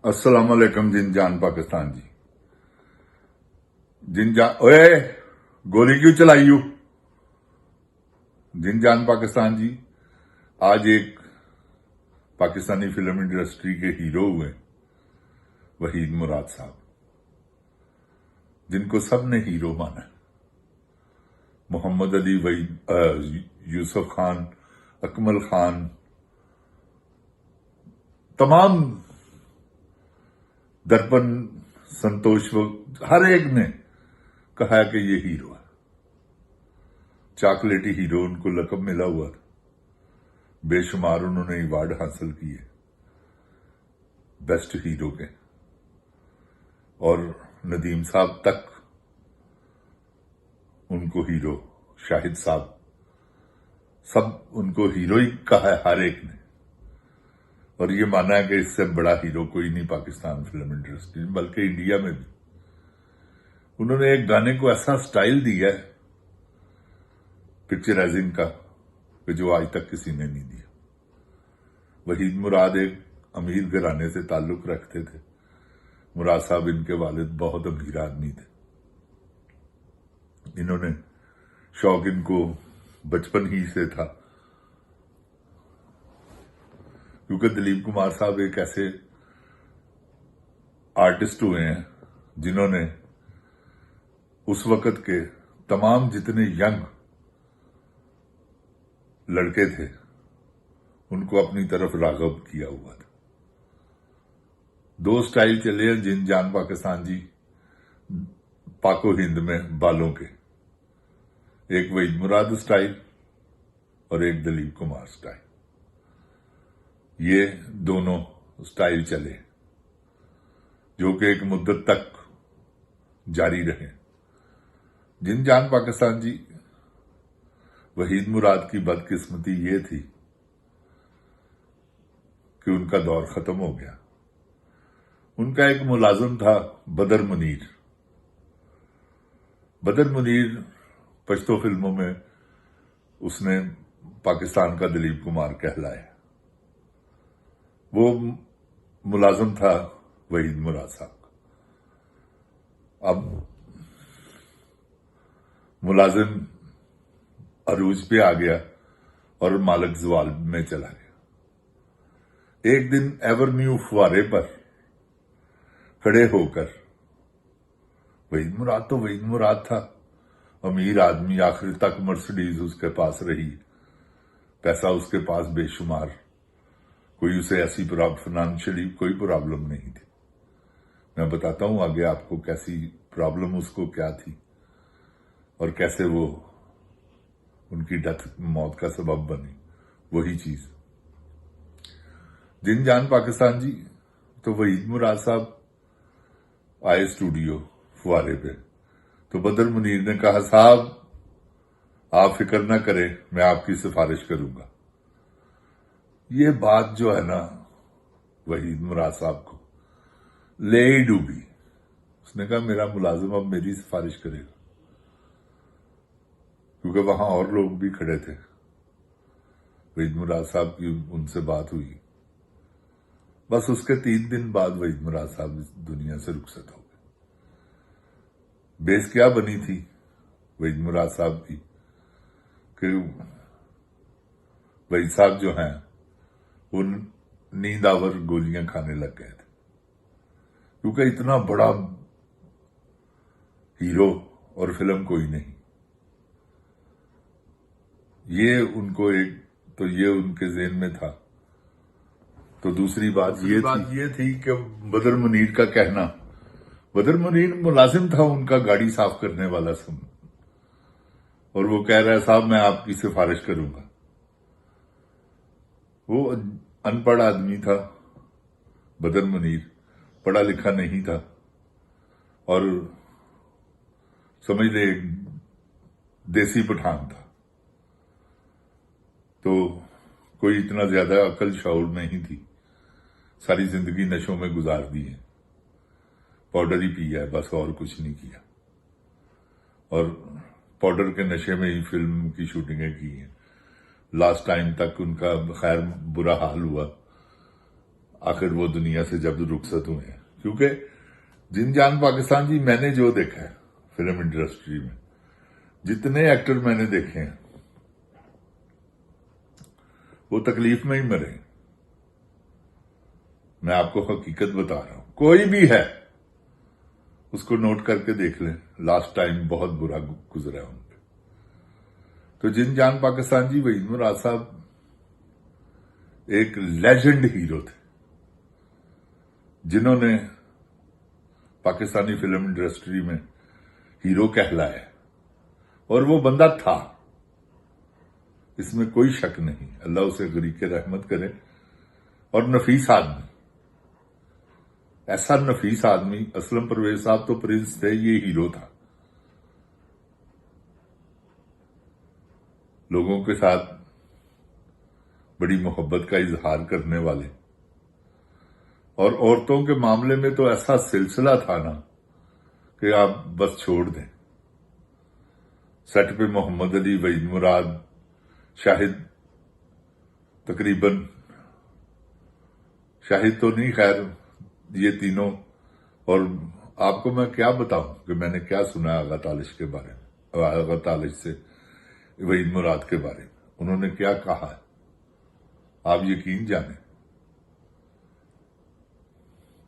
अस्सलाम वालेकुम जिन जान पाकिस्तान जी। जिन जान ओए गोली क्यों चलाई यू? जिन जान पाकिस्तान जी, आज एक पाकिस्तानी फिल्म इंडस्ट्री के हीरो हुए वहीद मुराद साहब, जिनको सब ने हीरो माना है। मोहम्मद अली, वहीद, यूसुफ खान, अकमल खान, तमाम दर्पण, संतोष, हर एक ने कहा कि ये हीरो है। चॉकलेटी हीरो उनको लक़ब मिला हुआ था। बेशुमार उन्होंने अवार्ड हासिल किए बेस्ट हीरो के, और नदीम साहब तक उनको हीरो, शाहिद साहब, सब उनको हीरो ही कहा है हर एक ने। और ये माना है कि इससे बड़ा हीरो कोई नहीं पाकिस्तान फिल्म इंडस्ट्री में, बल्कि इंडिया में भी। उन्होंने एक गाने को ऐसा स्टाइल दिया है पिक्चराइजिंग का कि जो आज तक किसी ने नहीं दिया। वहीद मुराद एक अमीर घराने से ताल्लुक रखते थे। मुराद साहब, इनके वालिद बहुत अमीर आदमी थे। इन्होंने शौक इनको बचपन ही से था, क्योंकि दिलीप कुमार साहब एक ऐसे आर्टिस्ट हुए हैं जिन्होंने उस वक्त के तमाम जितने यंग लड़के थे उनको अपनी तरफ राग़ब किया हुआ था। दो स्टाइल चले हैं जिन जान पाकिस्तान जी पाको हिंद में बालों के, एक वहीद मुराद स्टाइल और एक दिलीप कुमार स्टाइल। ये दोनों स्टाइल चले जो कि एक मुद्दत तक जारी रहे। जिन जान पाकिस्तान जी, वहीद मुराद की बदकिस्मती ये थी कि उनका दौर खत्म हो गया। उनका एक मुलाजिम था बदर मुनीर। बदर मुनीर पश्तो फिल्मों में उसने पाकिस्तान का दिलीप कुमार कहलाया। वो मुलाजिम था वहीद मुराद साहब का। अब मुलाजिम अरूज पे आ गया और मालिक जवाल में चला गया। एक दिन एवरन्यू फुवारे पर खड़े होकर, वहीद मुराद तो वहीद मुराद था, अमीर आदमी, आखिर तक मर्सिडीज उसके पास रही, पैसा उसके पास बेशुमार, कोई उसे ऐसी फाइनेंशियली कोई प्रॉब्लम नहीं थी। मैं बताता हूं आगे आपको कैसी प्रॉब्लम उसको क्या थी और कैसे वो उनकी डेथ, मौत का सबब बनी। वही चीज जिन जान पाकिस्तान जी, तो वहीद मुराद साहब आए स्टूडियो फुवारे पे, तो बदर मुनीर ने कहा, साहब आप फिक्र ना करें, मैं आपकी सिफारिश करूंगा। ये बात जो है ना वहीद मुराद साहब को ले ही डूबी। उसने कहा मेरा मुलाजिम अब मेरी सिफारिश करेगा, क्योंकि वहां और लोग भी खड़े थे। वहीद मुराद साहब की उनसे बात हुई। बस उसके 3 दिन बाद वहीद मुराद साहब इस दुनिया से रुखसत हो गए। बेस क्या बनी थी वहीद मुराद साहब की कि वहीद साहब जो हैं वो नींद आवर गोलियां खाने लग गए थे, क्योंकि इतना बड़ा हीरो और फिल्म कोई नहीं। ये उनको एक तो ये उनके ज़हन में था। तो दूसरी बात ये थी कि बदर मुनीर का कहना, बदर मुनीर मुलाजिम था उनका, गाड़ी साफ करने वाला सब, और वो कह रहा है साहब मैं आपकी सिफारिश करूंगा। वो अनपढ़ आदमी था बदर मुनीर, पढ़ा लिखा नहीं था, और समझ ले एक देसी पठान था। तो कोई इतना ज्यादा अकल शऊर नहीं थी। सारी जिंदगी नशों में गुजार दी है, पाउडर ही पिया है बस, और कुछ नहीं किया। और पाउडर के नशे में ही फिल्म की शूटिंगें की हैं। लास्ट टाइम तक उनका खैर बुरा हाल हुआ, आखिर वो दुनिया से जब रुखसत हुए हैं। क्योंकि जिन जान पाकिस्तान जी, मैंने जो देखा है फिल्म इंडस्ट्री में, जितने एक्टर मैंने देखे हैं, वो तकलीफ में ही मरे। मैं आपको हकीकत बता रहा हूं, कोई भी है उसको नोट करके देख लें, लास्ट टाइम बहुत बुरा गुजरा है उन पे। तो जिन जान पाकिस्तान जी, वहीद मुराद साहब एक लेजेंड हीरो थे, जिन्होंने पाकिस्तानी फिल्म इंडस्ट्री में हीरो कहलाया, और वो बंदा था, इसमें कोई शक नहीं। अल्लाह उसे गरीके रहमत करे। और नफीस आदमी, ऐसा नफीस आदमी, असलम परवेज साहब तो प्रिंस थे, ये हीरो था। लोगों के साथ बड़ी मोहब्बत का इजहार करने वाले, और औरतों के मामले में तो ऐसा सिलसिला था ना कि आप बस छोड़ दें। सेट पे मोहम्मद अली, वहीद मुराद, शाहिद, तकरीबन शाहिद तो नहीं, खैर ये तीनों। और आपको मैं क्या बताऊं कि मैंने क्या सुना आगा तालिश के बारे में, आगा तालिश से वहीद मुराद के बारे में उन्होंने क्या कहा है, आप यकीन जाने।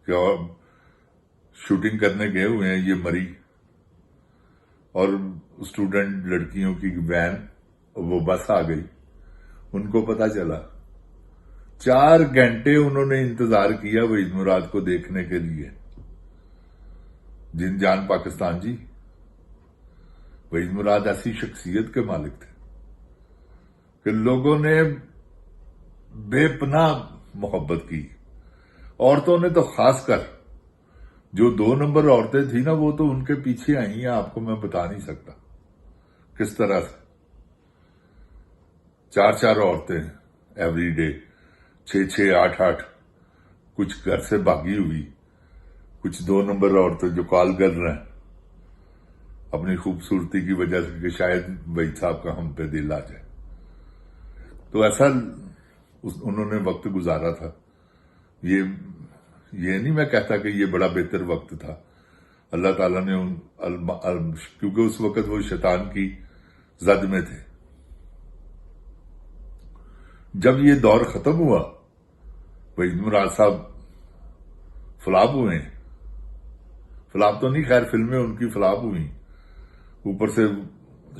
क्या शूटिंग करने गए हुए हैं, ये मरी, और स्टूडेंट लड़कियों की वैन, वो बस आ गई, उनको पता चला। 4 घंटे उन्होंने इंतजार किया वहीद मुराद को देखने के लिए। जिन जान पाकिस्तान जी, वहीद मुराद ऐसी शख्सियत के मालिक थे कि लोगों ने बेपनाह मोहब्बत की। औरतों ने तो खासकर, जो 2 नंबर औरतें थी ना, वो तो उनके पीछे आई हैं, आपको मैं बता नहीं सकता किस तरह से। 4 औरतें एवरी डे, 6, 8, कुछ घर से भागी हुई, कुछ 2 नंबर औरतें जो कॉल कर रहे हैं अपनी खूबसूरती की वजह से कि शायद वहीद साहब का हम पे दिल आ जाए। तो ऐसा उन्होंने वक्त गुजारा था। ये नहीं मैं कहता कि ये बड़ा बेहतर वक्त था। अल्लाह ताला ने क्योंकि उस वक्त वो शैतान की जद में थे। जब ये दौर खत्म हुआ, वहीद मुराद साहब फ्लॉप हुए। फ्लॉप तो नहीं, खैर फिल्में उनकी फ्लॉप हुई, ऊपर से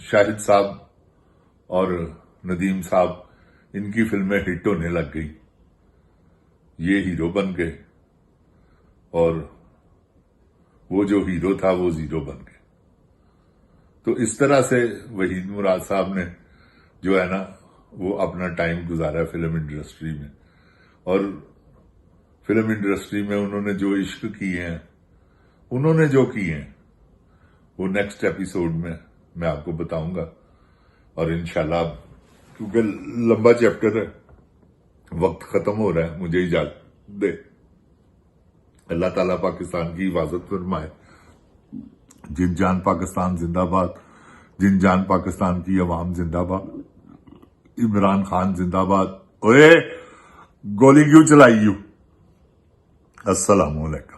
शाहिद साहब और नदीम साहब, इनकी फिल्में हिट होने लग गई, ये हीरो बन गए, और वो जो हीरो था वो जीरो बन गए। तो इस तरह से वहीद मुराद साहब ने जो है ना, वो अपना टाइम गुजारा फिल्म इंडस्ट्री में। और फिल्म इंडस्ट्री में उन्होंने जो इश्क किए हैं, उन्होंने जो किए हैं, वो नेक्स्ट एपिसोड में मैं आपको बताऊंगा। और इंशाल्लाह, क्योंकि लंबा चैप्टर है, वक्त खत्म हो रहा है, मुझे इजाजत दे। अल्लाह ताला पाकिस्तान की हिफाजत फरमाए। जिन जान पाकिस्तान जिंदाबाद, जिन जान पाकिस्तान की अवाम जिंदाबाद, इमरान खान जिंदाबाद। ओए गोली क्यों चलाई यू? अस्सलाम वालेकुम।